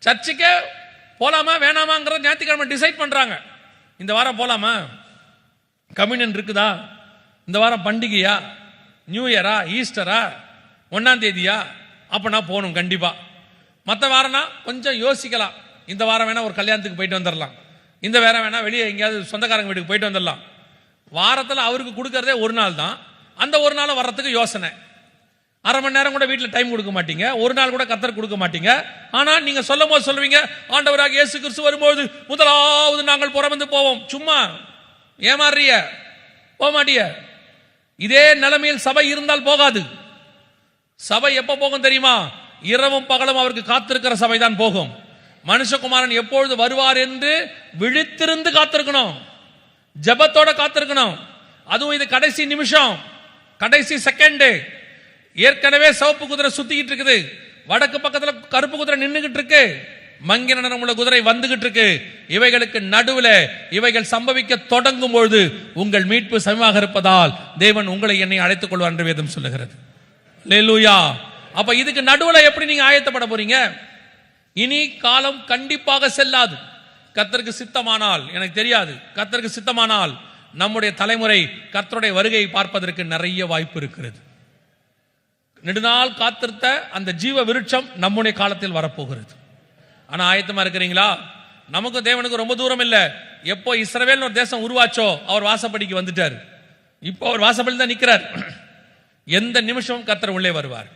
சர்ச்சுக்கே போலாமா வேணாமாங்கிறத ஞாயிற்றுக்கிழமை டிசைட் பண்றாங்க. இந்த வாரம் போலாமா, கம்யூனியன் இருக்குதா, இந்த வாரம் பண்டிகையா, நியூ இயரா, ஈஸ்டரா, 1ஆம் தேதியா, அப்பனா போகணும் கண்டிப்பா. மற்ற வாரம்னா கொஞ்சம் யோசிக்கலாம். இந்த வாரம் வேணா ஒரு கல்யாணத்துக்கு போயிட்டு வந்துடலாம், இந்த வாரம் வேணா வெளியே எங்கேயாவது சொந்தக்காரங்க வீட்டுக்கு போயிட்டு வந்துடலாம். வாரத்தில் அவருக்கு கொடுக்கறதே ஒரு நாள் தான். அந்த ஒரு நாள் வர்றதுக்கு யோசனை, அரை மணி நேரம் கூட வீட்டில் டைம் கொடுக்க மாட்டீங்க, ஒரு நாள் கூட கத்தர் கொடுக்க மாட்டீங்க. ஆனால் நீங்க சொல்லும் போது சொல்லுவீங்க, ஆண்டவராக இயேசு கிறிஸ்து வரும்போது முதலாவது நாங்கள் புறந்து போவோம். சும்மா ஏமாறிய போக மாட்டிய. இதே நிலைமையில் சபை இருந்தால் போகாது. சபை எப்ப போகும் தெரியுமா? இரவும் பகலும் அவருக்கு காத்திருக்கிற சபை தான் போகும். மனுஷகுமாரன் எப்பொழுது வருவார் என்று விழித்திருந்து காத்திருக்கணும், ஜெபத்தோட காத்திருக்கணும். அதுவும் இது கடைசி நிமிஷம், கடைசி செகண்ட். ஏற்கனவே சிவப்பு குதிரை சுத்திக்கிட்டு இருக்குது, வடக்கு பக்கத்துல கருப்பு குதிரை நின்றுகிட்டு இருக்கு, மங்கின நிறம் உள்ள குதிரை வந்துகிட்டு இருக்கு. இவைகளுக்கு நடுவில் இவைகள் சம்பவிக்க தொடங்கும் பொழுது உங்கள் மீட்பு சமமாக இருப்பதால் தேவன் உங்களை என்னை அழைத்துக் கொள்வார் என்று வேதம் சொல்லுகிறது. அல்லேலூயா. அப்ப இதுக்கு நடுவில் எப்படி நீங்க ஆயத்தப்பட போறீங்க? இனி காலம் கண்டிப்பாக செல்லாது. கர்த்தருக்கு சித்தமானால், எனக்கு தெரியாது, கர்த்தருக்கு சித்தமானால் நம்முடைய தலைமுறை கர்த்தருடைய வருகையை பார்ப்பதற்கு நிறைய வாய்ப்பு இருக்கிறது. நெடுநாள் காத்திருந்த அந்த ஜீவ விருட்சம் நம்முடைய காலத்தில் வரப்போகிறது. ஆனா ஆயத்தமா இருக்கிறீங்களா? நமக்கு தேவனுக்கு ரொம்ப தூரம் இல்லை. எப்போ இஸ்ரவேல் ஒரு தேசம் உருவாச்சோ அவர் வாசப்படிக்கு வந்துட்டார். இப்போ அவர் வாசப்படி தான் நிற்கிறார். எந்த நிமிஷமும் கர்த்தர் உள்ளே வருவார்.